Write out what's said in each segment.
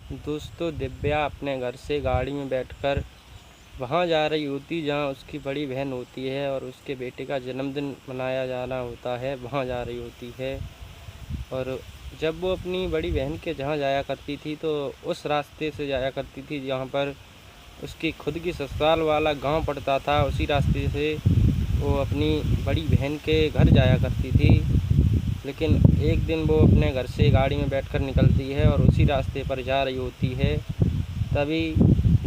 दोस्तों, दिव्या अपने घर से गाड़ी में बैठकर वहाँ जा रही होती जहाँ उसकी बड़ी बहन होती है और उसके बेटे का जन्मदिन मनाया जाना होता है, वहाँ जा रही होती है। और जब वो अपनी बड़ी बहन के जहाँ जाया करती थी तो उस रास्ते से जाया करती थी जहाँ पर उसकी खुद की ससुराल वाला गांव पड़ता था। उसी रास्ते से वो अपनी बड़ी बहन के घर जाया करती थी। लेकिन एक दिन वो अपने घर से गाड़ी में बैठकर निकलती है और उसी रास्ते पर जा रही होती है। तभी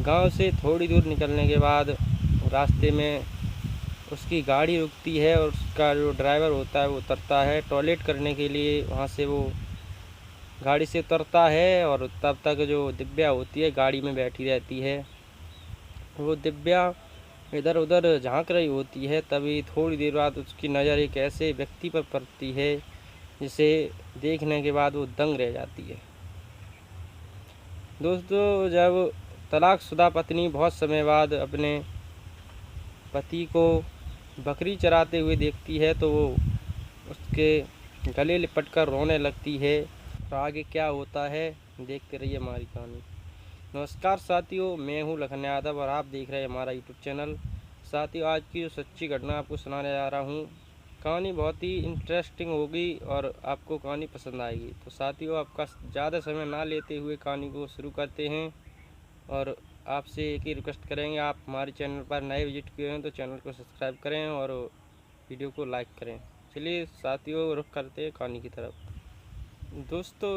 गांव से थोड़ी दूर निकलने के बाद रास्ते में उसकी गाड़ी रुकती है और उसका जो ड्राइवर होता है वो उतरता है टॉयलेट करने के लिए। वहाँ से वो गाड़ी से उतरता है और तब तक जो दिव्या होती है गाड़ी में बैठी रहती है। वो दिव्या इधर उधर झांक रही होती है। तभी थोड़ी देर बाद उसकी नज़र एक ऐसे व्यक्ति पर पड़ती है जिसे देखने के बाद वो दंग रह जाती है। दोस्तों, जब तलाकशुदा पत्नी बहुत समय बाद अपने पति को बकरी चराते हुए देखती है तो वो उसके गले लिपटकर रोने लगती है। तो आगे क्या होता है देखते रहिए हमारी कहानी। नमस्कार साथियों, मैं हूँ लखन यादव और आप देख रहे हैं हमारा यूट्यूब चैनल। साथियों, आज की जो सच्ची घटना आपको सुनाने जा रहा हूँ, कहानी बहुत ही इंटरेस्टिंग होगी और आपको कहानी पसंद आएगी। तो साथियों, आपका ज़्यादा समय ना लेते हुए कहानी को शुरू करते हैं। और आपसे एक ही रिक्वेस्ट करेंगे, आप हमारे चैनल पर नए विजिट किए हैं तो चैनल को सब्सक्राइब करें और वीडियो को लाइक करें। चलिए साथियों, रुख करते हैं कहानी की तरफ। दोस्तों,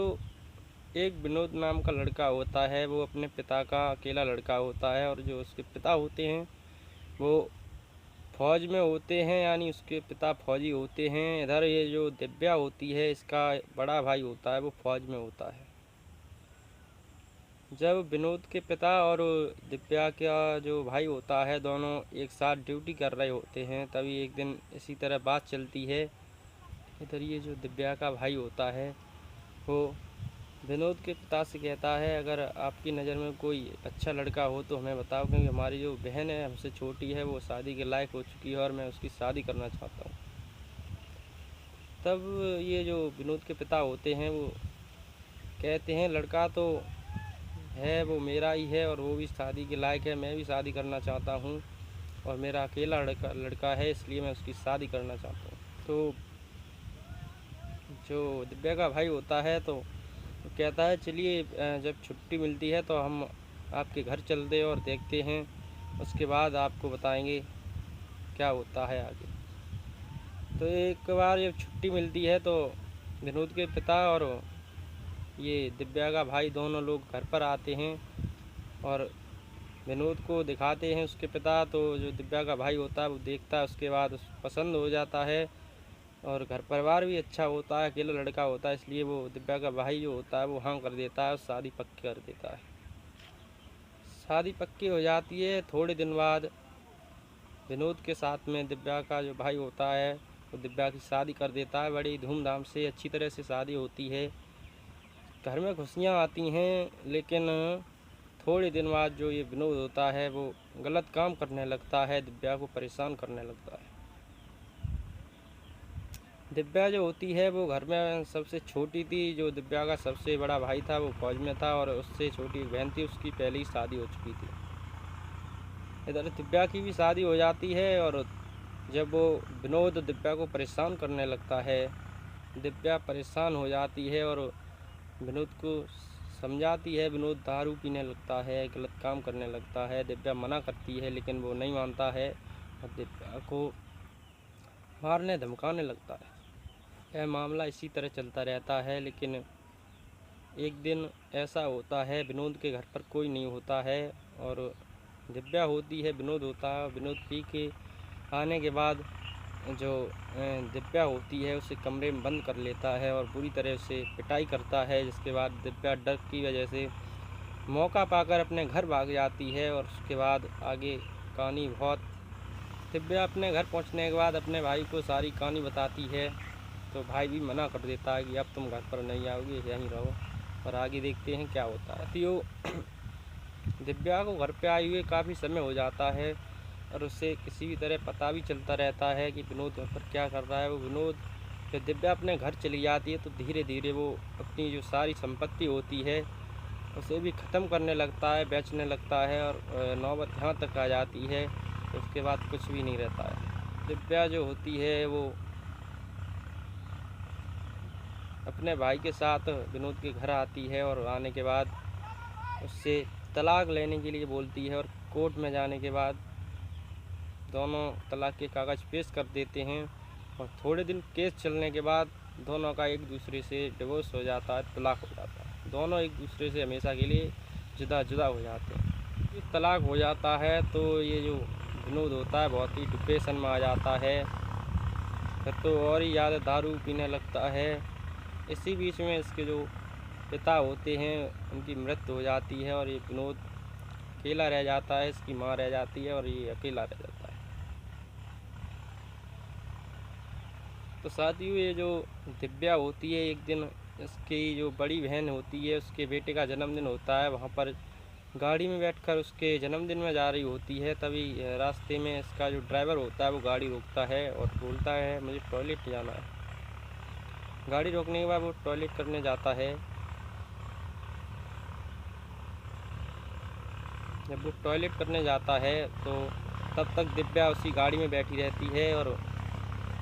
एक विनोद नाम का लड़का होता है। वो अपने पिता का अकेला लड़का होता है और जो उसके पिता होते हैं वो फौज में होते हैं, यानी उसके पिता फौजी होते हैं। इधर ये जो दिव्या होती है इसका बड़ा भाई होता है, वो फौज में होता है। जब विनोद के पिता और दिव्या का जो भाई होता है दोनों एक साथ ड्यूटी कर रहे होते हैं, तभी एक दिन इसी तरह बात चलती है। इधर ये जो दिव्या का भाई होता है वो विनोद के पिता से कहता है, अगर आपकी नज़र में कोई अच्छा लड़का हो तो हमें बताओ, क्योंकि हमारी जो बहन है हमसे छोटी है, वो शादी के लायक हो चुकी है और मैं उसकी शादी करना चाहता हूँ। तब ये जो विनोद के पिता होते हैं वो कहते हैं, लड़का तो है वो मेरा ही है और वो भी शादी के लायक है, मैं भी शादी करना चाहता हूँ और मेरा अकेला लड़का है, इसलिए मैं उसकी शादी करना चाहता हूँ। तो जो दिव्या का भाई होता है तो कहता है, चलिए जब छुट्टी मिलती है तो हम आपके घर चलते और देखते हैं, उसके बाद आपको बताएंगे क्या होता है आगे। तो एक बार जब छुट्टी मिलती है तो विनोद के पिता और ये दिव्या का भाई दोनों लोग घर पर आते हैं और विनोद को दिखाते हैं उसके पिता। तो जो दिव्या का भाई होता है वो देखता है, उसके बाद पसंद हो जाता है और घर परिवार भी अच्छा होता है, अकेला लड़का होता है, इसलिए वो दिव्या का भाई जो होता है वो हाँ कर देता है और शादी पक्की कर देता है। शादी पक्की हो जाती है। थोड़े दिन बाद विनोद के साथ में दिव्या का जो भाई होता है वो दिव्या की शादी कर देता है। बड़ी धूमधाम से अच्छी तरह से शादी होती है, घर में खुशियाँ आती हैं। लेकिन थोड़े दिन बाद जो ये विनोद होता है वो गलत काम करने लगता है, दिव्या को परेशान करने लगता है। दिव्या जो होती है वो घर में सबसे छोटी थी। जो दिव्या का सबसे बड़ा भाई था वो फौज में था और उससे छोटी एक बहन थी, उसकी पहले ही शादी हो चुकी थी। इधर दिव्या की भी शादी हो जाती है और जब वो विनोद दिव्या को परेशान करने लगता है, दिव्या परेशान हो जाती है और विनोद को समझाती है। विनोद दारू पीने लगता है, गलत काम करने लगता है। दिव्या मना करती है लेकिन वो नहीं मानता है और दिव्या को मारने धमकाने लगता है। यह मामला इसी तरह चलता रहता है। लेकिन एक दिन ऐसा होता है, विनोद के घर पर कोई नहीं होता है और दिव्या होती है, विनोद होता है। विनोद पी के आने के बाद जो दिव्या होती है उसे कमरे में बंद कर लेता है और पूरी तरह से पिटाई करता है, जिसके बाद दिव्या डर की वजह से मौका पाकर अपने घर भाग जाती है। और उसके बाद आगे कहानी बहुत। दिव्या अपने घर पहुंचने के बाद अपने भाई को सारी कहानी बताती है तो भाई भी मना कर देता है कि अब तुम घर पर नहीं आओगे, यहीं रहो। और आगे देखते हैं क्या होता है। तो दिव्या को घर पे आए हुए काफ़ी समय हो जाता है और उससे किसी भी तरह पता भी चलता रहता है कि विनोद घर पर क्या कर रहा है। वो विनोद जब दिव्या अपने घर चली जाती है तो धीरे धीरे वो अपनी जो सारी संपत्ति होती है उसे भी ख़त्म करने लगता है, बेचने लगता है और नौबत यहाँ तक आ जाती है तो उसके बाद कुछ भी नहीं रहता है। दिव्या जो होती है वो अपने भाई के साथ विनोद के घर आती है और आने के बाद उससे तलाक लेने के लिए बोलती है और कोर्ट में जाने के बाद दोनों तलाक के कागज़ पेश कर देते हैं और थोड़े दिन केस चलने के बाद दोनों का एक दूसरे से डिवोर्स हो जाता है, तलाक हो जाता है। दोनों एक दूसरे से हमेशा के लिए जुदा जुदा हो जाते हैं। ये तलाक हो जाता है तो ये जो विनोद होता है बहुत ही डिप्रेशन में आ जाता है, फिर तो और ही ज़्यादा दारू पीने लगता है। इसी बीच में इसके जो पिता होते हैं उनकी मृत्यु हो जाती है और ये विनोद अकेला रह जाता है, इसकी माँ रह जाती है और ये अकेला रह जाता है। तो साथियों ये जो दिव्या होती है, एक दिन इसकी जो बड़ी बहन होती है उसके बेटे का जन्मदिन होता है, वहाँ पर गाड़ी में बैठकर उसके जन्मदिन में जा रही होती है। तभी रास्ते में इसका जो ड्राइवर होता है वो गाड़ी रोकता है और बोलता है मुझे टॉयलेट जाना है। गाड़ी रोकने के बाद वो टॉयलेट करने जाता है। जब वो टॉयलेट करने जाता है तो तब तक दिव्या उसी गाड़ी में बैठी रहती है और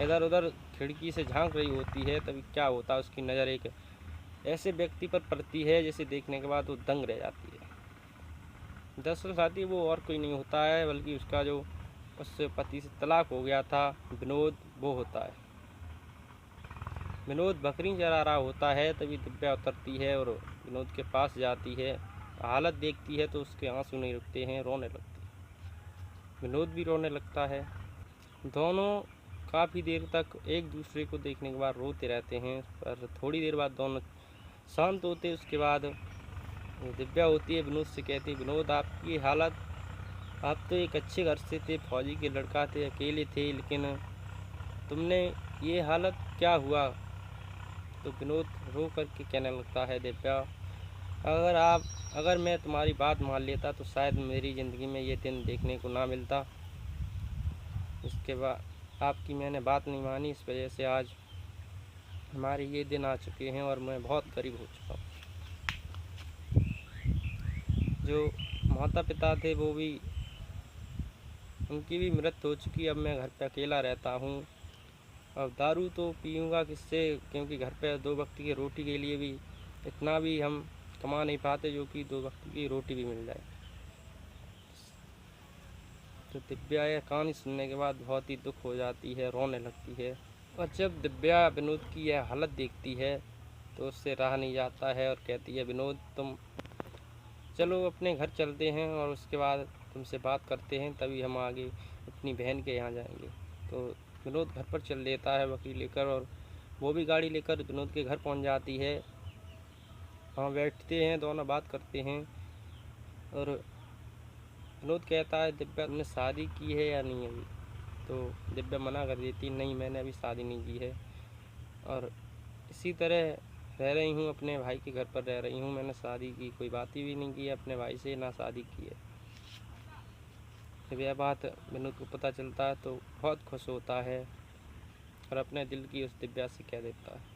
इधर उधर खिड़की से झांक रही होती है। तभी क्या होता है, उसकी नज़र एक ऐसे व्यक्ति पर पड़ती है जिसे देखने के बाद वो दंग रह जाती है। दरअसल साथी वो और कोई नहीं होता है बल्कि उसका जो उससे पति से तलाक हो गया था विनोद, वो होता है। विनोद बकरी चरा रहा होता है, तभी दिव्या उतरती है और विनोद के पास जाती है। हालत देखती है तो उसके आंसू नहीं रुकते हैं, रोने लगती है। विनोद भी रोने लगता है। दोनों काफ़ी देर तक एक दूसरे को देखने के बाद रोते रहते हैं, पर थोड़ी देर बाद दोनों शांत होते। उसके बाद दिव्या होती है विनोद से कहती है विनोद आपकी हालत, आप तो एक अच्छे घर से थे, फौजी के लड़का थे, अकेले थे, लेकिन तुमने ये हालत क्या हुआ। तो विनोद रो करके कहने लगता है दिव्या अगर मैं तुम्हारी बात मान लेता तो शायद मेरी ज़िंदगी में ये दिन देखने को ना मिलता। इसके बाद आपकी मैंने बात नहीं मानी, इस वजह से आज हमारे ये दिन आ चुके हैं और मैं बहुत गरीब हो चुका हूँ। जो माता पिता थे वो भी, उनकी भी मृत्यु हो चुकी। अब मैं घर पे अकेला रहता हूँ। अब दारू तो पीऊँगा किससे, क्योंकि घर पे 2 वक्त की रोटी के लिए भी इतना भी हम कमा नहीं पाते जो कि 2 वक्त की रोटी भी मिल जाए। तो दिव्या यह कहानी सुनने के बाद बहुत ही दुख हो जाती है, रोने लगती है। और जब दिव्या विनोद की यह हालत देखती है तो उससे रहा नहीं जाता है और कहती है विनोद तुम चलो अपने घर चलते हैं और उसके बाद तुमसे बात करते हैं, तभी हम आगे अपनी बहन के यहाँ जाएंगे। तो विनोद घर पर चल देता है बकरी लेकर और वो भी गाड़ी लेकर विनोद के घर पहुँच जाती है। वहाँ बैठते हैं, दोनों बात करते हैं और विनोद कहता है दिव्या तुमने शादी की है या नहीं अभी। तो दिव्या मना कर देती नहीं मैंने अभी शादी नहीं की है और इसी तरह रह रही हूँ, अपने भाई के घर पर रह रही हूँ। मैंने शादी की कोई बात ही भी नहीं की है अपने भाई से, ना शादी की है। जब यह बात विनोद को पता चलता है तो बहुत खुश होता है और अपने दिल की उस दिव्या से कह देता है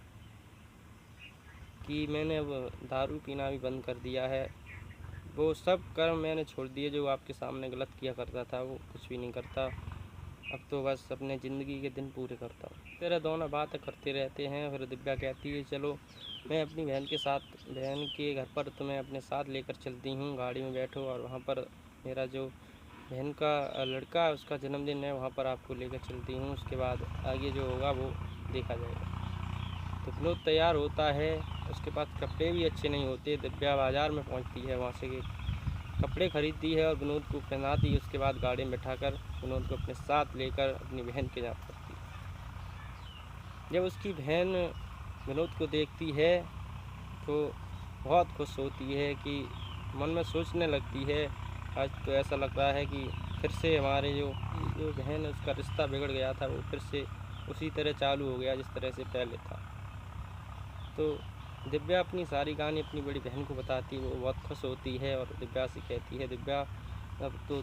कि मैंने अब दारू पीना भी बंद कर दिया है, वो सब कर्म मैंने छोड़ दिए जो आपके सामने गलत किया करता था, वो कुछ भी नहीं करता। अब तो बस अपने ज़िंदगी के दिन पूरे करता हूँ। तेरा दोनों बातें करते रहते हैं। फिर दिव्या कहती है चलो मैं अपनी बहन के घर पर तुम्हें अपने साथ लेकर चलती हूँ, गाड़ी में बैठो और वहाँ पर मेरा जो बहन का लड़का है उसका जन्मदिन है, वहाँ पर आपको लेकर चलती हूँ। उसके बाद आगे जो होगा वो देखा जाएगा। तो विनोद तैयार होता है, उसके पास कपड़े भी अच्छे नहीं होते। दिव्या बाज़ार में पहुँचती है, वहाँ से कपड़े खरीदती है और विनोद को पहनाती है। उसके बाद गाड़ी में बैठाकर विनोद को अपने साथ लेकर अपनी बहन के यहाँ पहुँचती है। जब उसकी बहन विनोद को देखती है तो बहुत खुश होती है कि मन में सोचने लगती है आज तो ऐसा लग रहा है कि फिर से हमारे जो बहन उसका रिश्ता बिगड़ गया था वो फिर से उसी तरह चालू हो गया जिस तरह से पहले था। तो दिव्या अपनी सारी कहानी अपनी बड़ी बहन को बताती है, वो बहुत खुश होती है और दिव्या से कहती है दिव्या अब तो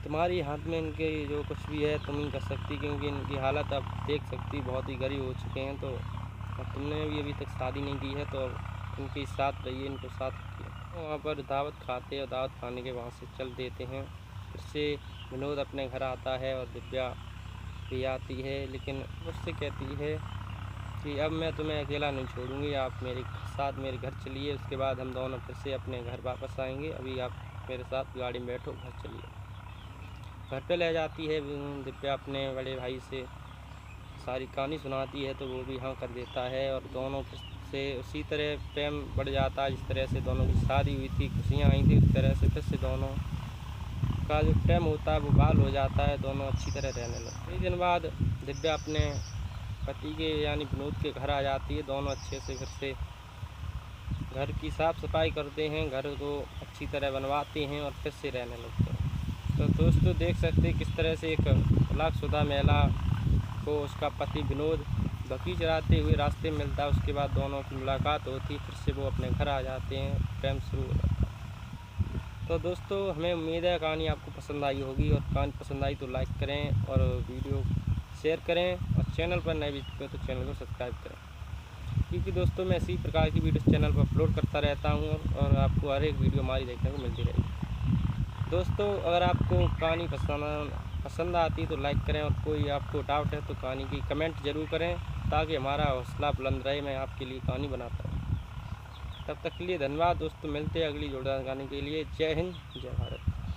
तुम्हारी हाथ में इनके जो कुछ भी है तुम ही कर सकती, क्योंकि इनकी हालत अब देख सकती बहुत ही गरीब हो चुके हैं। तो अब तुमने भी अभी तक शादी नहीं की है तो इनके साथ रहिए, इनको साथ रखिए। वहाँ पर दावत खाते और दावत खाने के वहाँ से चल देते हैं। फिर से विनोद अपने घर आता है और दिव्या भी आती है, लेकिन उससे कहती है कि अब मैं तुम्हें अकेला नहीं छोड़ूंगी, आप मेरे साथ मेरे घर चलिए, उसके बाद हम दोनों फिर से अपने घर वापस आएंगे। अभी आप मेरे साथ गाड़ी में बैठो, घर चलिए। घर पे ले जाती है दिव्या अपने बड़े भाई से सारी कहानी सुनाती है, तो वो भी हाँ कर देता है और दोनों फिर से उसी तरह प्रेम बढ़ जाता है जिस तरह से दोनों की शादी हुई थी, खुशियाँ आई थी, उस तरह से फिर से दोनों का जो प्रेम होता है वो बहाल हो जाता है, दोनों अच्छी तरह रहने लगते हैं। 1 दिन बाद दिव्या अपने पति के यानी विनोद के घर आ जाती है। दोनों अच्छे से फिर से घर की साफ़ सफाई करते हैं, घर को अच्छी तरह बनवाते हैं और फिर से रहने लगते हैं। तो दोस्तों देख सकते हैं किस तरह से एक तलाकशुदा महिला को उसका पति विनोद बकरी चराते हुए रास्ते में मिलता है। उसके बाद दोनों की मुलाकात होती है, फिर से वो अपने घर आ जाते हैं, प्रेम शुरू हो जाता है। तो दोस्तों हमें उम्मीद है कहानी आपको पसंद आई होगी, और कहानी पसंद आई तो लाइक करें और वीडियो शेयर करें, और चैनल पर नए विजिट तो चैनल को सब्सक्राइब करें, क्योंकि दोस्तों मैं इसी प्रकार की वीडियो चैनल पर अपलोड करता रहता हूँ और आपको हर एक वीडियो हमारी देखने को मिलती रहेगी। दोस्तों अगर आपको कहानी पसंद आती तो लाइक करें, और कोई आपको डाउट है तो कहानी की कमेंट ज़रूर करें, ताकि हमारा हौसला बुलंद रहे, मैं आपके लिए कहानी बनाता रहूँ। तब तक के लिए धन्यवाद दोस्तों, मिलते हैं अगली जोरदार कहानी के लिए। जय हिंद, जय भारत।